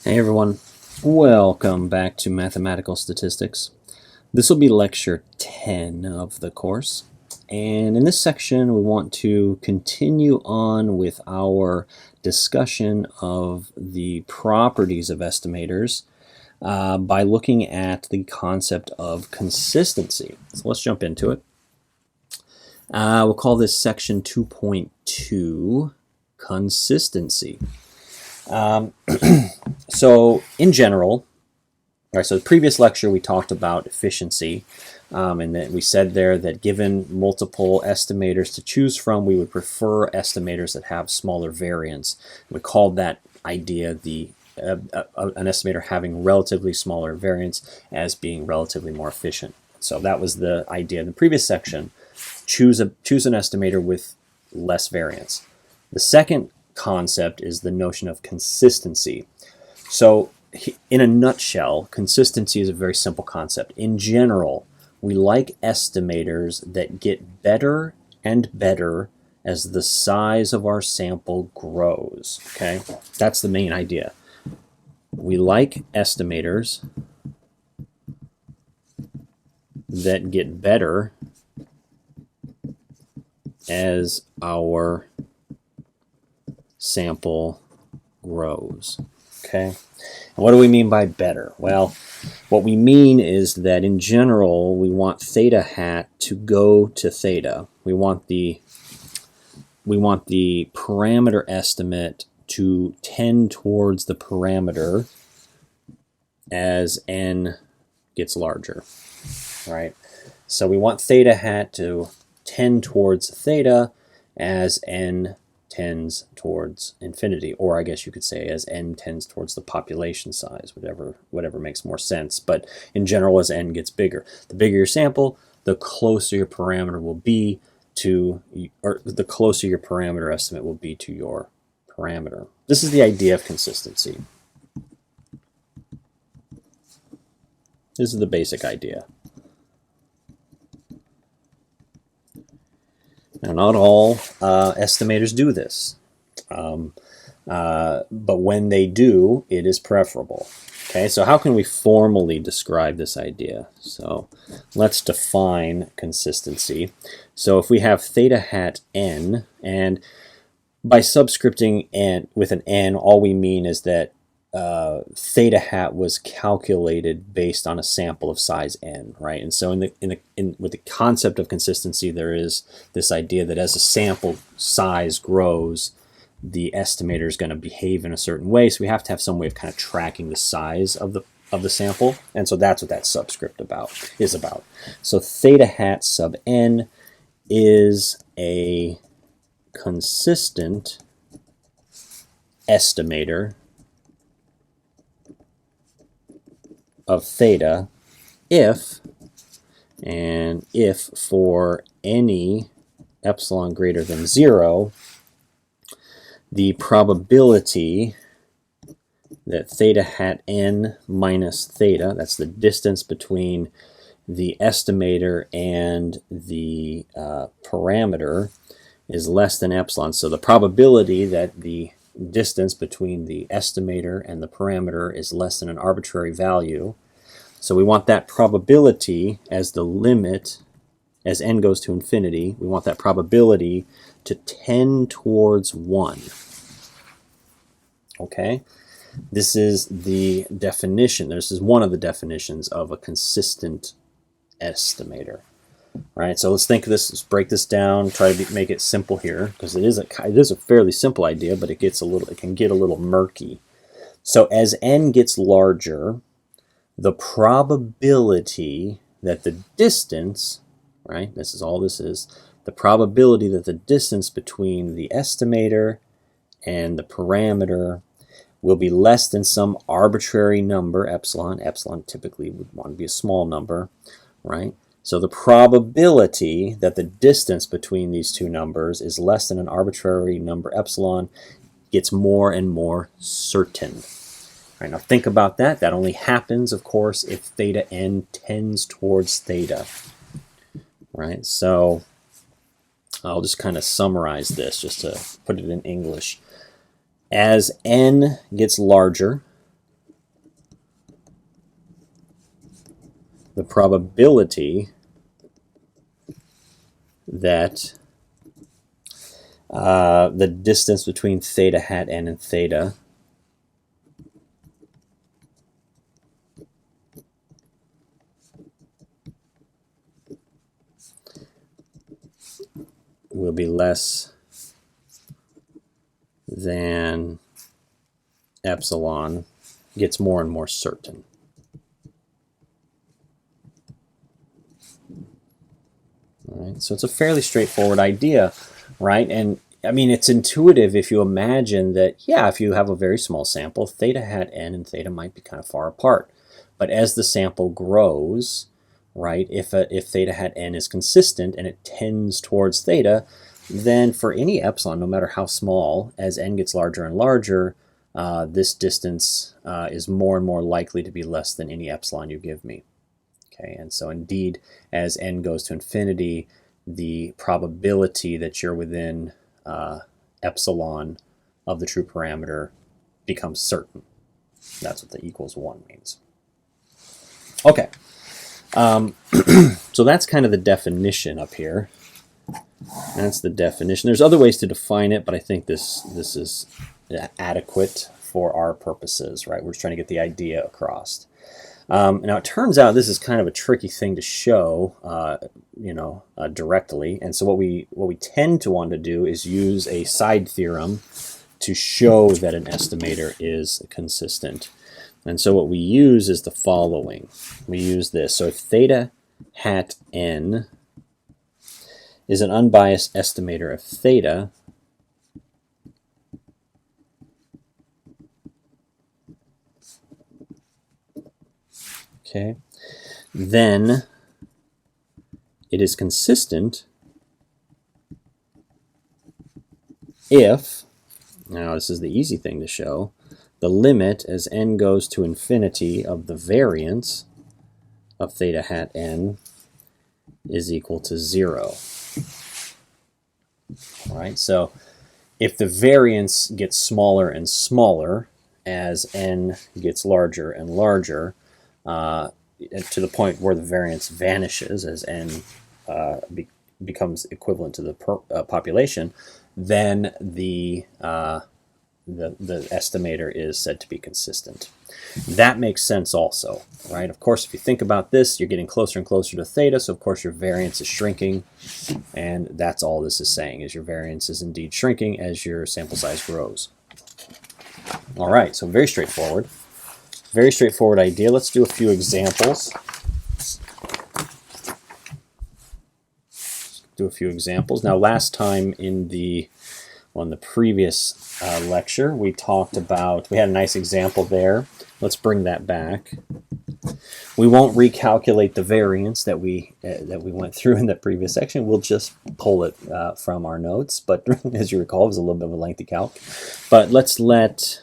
Hey everyone, welcome back to Mathematical Statistics. This will be lecture 10 of the course, and in this section we want to continue on with our discussion of the properties of estimators by looking at the concept of consistency. So let's jump into it. We'll call this section 2.2, consistency. So in general, so the previous lecture we talked about efficiency, and that we said there that given multiple estimators to choose from, we would prefer estimators that have smaller variance. We called that idea an estimator having relatively smaller variance as being relatively more efficient. So that was the idea in the previous section. Choose an estimator with less variance. The second concept is the notion of consistency. So in a nutshell, consistency is a very simple concept. In general, we like estimators that get better and better as the size of our sample grows. Okay, that's the main idea. We like estimators that get better as our sample grows. Okay, and what do we mean by better? Well, what we mean is that in general we want theta hat to go to theta. We want the parameter estimate to tend towards the parameter as n gets larger, right? So we want theta hat to tend towards theta as n tends towards infinity, or I guess you could say as n tends towards the population size, whatever makes more sense. But in general, as n gets bigger, the bigger your sample, the closer your parameter will be to, or the closer your parameter estimate will be to your parameter. This is the idea of consistency. This is the basic idea. Now, not all estimators do this, but when they do, it is preferable. Okay, so how can we formally describe this idea? So let's define consistency. So if we have theta hat n, and by subscripting n with an n, all we mean is that theta hat was calculated based on a sample of size n, right? And so with the concept of consistency, there is this idea that as a sample size grows, the estimator is going to behave in a certain way. So we have to have some way of kind of tracking the size of the sample, and so that's what that subscript is about. So theta hat sub n is a consistent estimator of theta if for any epsilon greater than 0, the probability that theta hat n minus theta, that's the distance between the estimator and the parameter, is less than epsilon. So the probability that the distance between the estimator and the parameter is less than an arbitrary value. So we want that probability as the limit, as n goes to infinity, we want that probability to tend towards 1. Okay, this is the definition. This is one of the definitions of a consistent estimator. Right, so let's think of this. Let's break this down. Try to make it simple here, because it is a fairly simple idea, but it can get a little murky. So as n gets larger, the probability that the distance, right? This is all this is. The probability that the distance between the estimator and the parameter will be less than some arbitrary number, epsilon. Epsilon typically would want to be a small number, right? So the probability that the distance between these two numbers is less than an arbitrary number epsilon gets more and more certain. All right, now think about that. That only happens, of course, if theta n tends towards theta. Right, so I'll just kind of summarize this just to put it in English. As n gets larger, the probability that the distance between theta hat n and theta will be less than epsilon gets more and more certain. All right, so it's a fairly straightforward idea, right? And I mean, it's intuitive if you imagine that, yeah, if you have a very small sample, theta hat n and theta might be kind of far apart. But as the sample grows, right, if theta hat n is consistent and it tends towards theta, then for any epsilon, no matter how small, as n gets larger and larger, this distance is more and more likely to be less than any epsilon you give me. Okay, and so indeed, as n goes to infinity, the probability that you're within epsilon of the true parameter becomes certain. That's what the equals 1 means. Okay, so that's kind of the definition up here. That's the definition. There's other ways to define it, but I think this is adequate for our purposes, right? We're just trying to get the idea across. Now it turns out this is kind of a tricky thing to show, directly. And so what we tend to want to do is use a side theorem to show that an estimator is consistent. And so what we use is the following. We use this. So if theta hat n is an unbiased estimator of theta, okay, then it is consistent if, now this is the easy thing to show, the limit as n goes to infinity of the variance of theta hat n is equal to 0. All right, so if the variance gets smaller and smaller as n gets larger and larger, to the point where the variance vanishes as n becomes equivalent to the population, then the estimator is said to be consistent. That makes sense also, right? Of course, if you think about this, you're getting closer and closer to theta, so of course your variance is shrinking, and that's all this is saying, is your variance is indeed shrinking as your sample size grows. All right, so very straightforward. Very straightforward idea. Let's do a few examples. Now, last time on the previous lecture, we talked about, we had a nice example there. Let's bring that back. We won't recalculate the variance that we went through in that previous section. We'll just pull it from our notes. But as you recall, it was a little bit of a lengthy calc. But let's let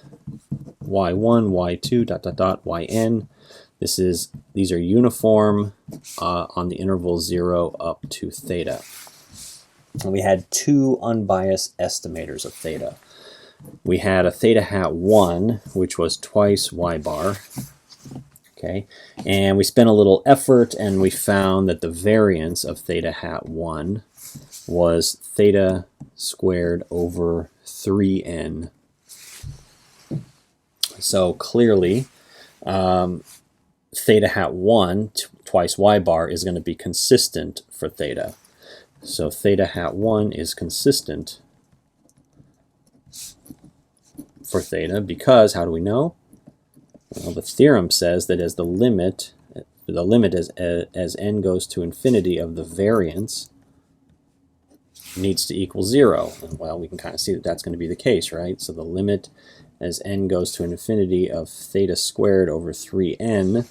y1, y2, ... yn. These are uniform on the interval 0 up to theta. And we had two unbiased estimators of theta. We had a theta hat 1, which was twice y bar. Okay, and we spent a little effort and we found that the variance of theta hat 1 was theta squared over 3n. So clearly, theta hat 1, twice y bar, is going to be consistent for theta. So theta hat 1 is consistent for theta because, how do we know? Well, the theorem says that as the limit as n goes to infinity of the variance needs to equal 0. And, well, we can kind of see that that's going to be the case, right? So the limit as n goes to infinity of theta squared over 3n,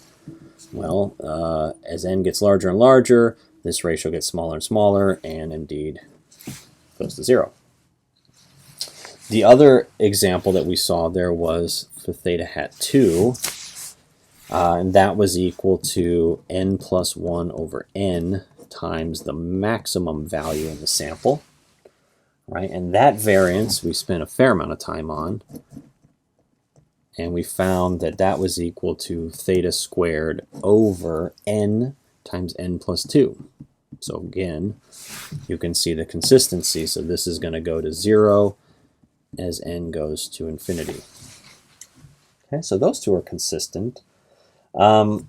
well, as n gets larger and larger, this ratio gets smaller and smaller, and indeed goes to 0. The other example that we saw there was for theta hat 2, and that was equal to n plus 1 over n times the maximum value in the sample, right? And that variance we spent a fair amount of time on, and we found that that was equal to theta squared over n times n plus 2. So again, you can see the consistency. So this is going to go to 0 as n goes to infinity. Okay, so those two are consistent. One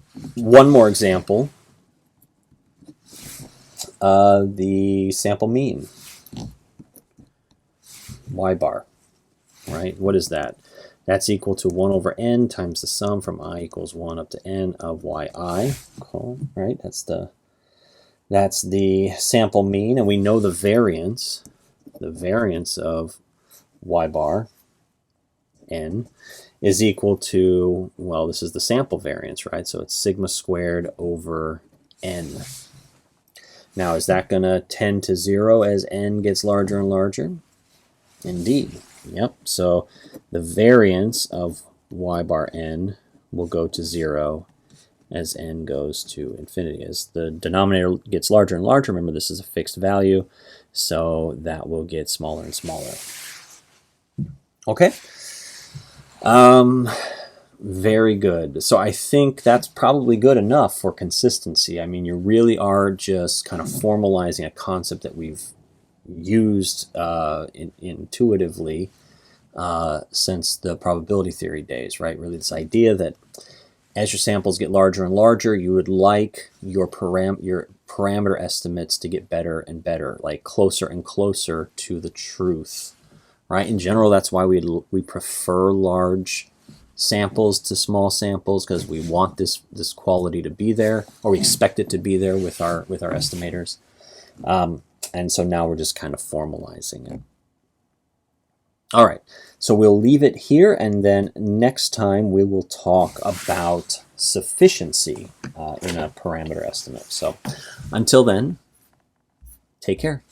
more example, the sample mean, y bar, right? What is that? That's equal to 1 over n times the sum from I equals 1 up to n of yi, right? That's the sample mean, and we know the variance of y bar n is equal to, well, this is the sample variance, right? So it's sigma squared over n. Now, is that going to tend to 0 as n gets larger and larger? Indeed. Yep. So the variance of y bar n will go to 0 as n goes to infinity. As the denominator gets larger and larger, remember this is a fixed value, so that will get smaller and smaller. Okay. Very good. So I think that's probably good enough for consistency. I mean, you really are just kind of formalizing a concept that we've used intuitively since the probability theory days, right? Really this idea that as your samples get larger and larger, you would like your parameter estimates to get better and better, like closer and closer to the truth, right? In general, that's why we prefer large samples to small samples, because we want this quality to be there, or we expect it to be there with our estimators. And so now we're just kind of formalizing it. All right, so we'll leave it here, and then next time we will talk about sufficiency in a parameter estimate. So until then, take care.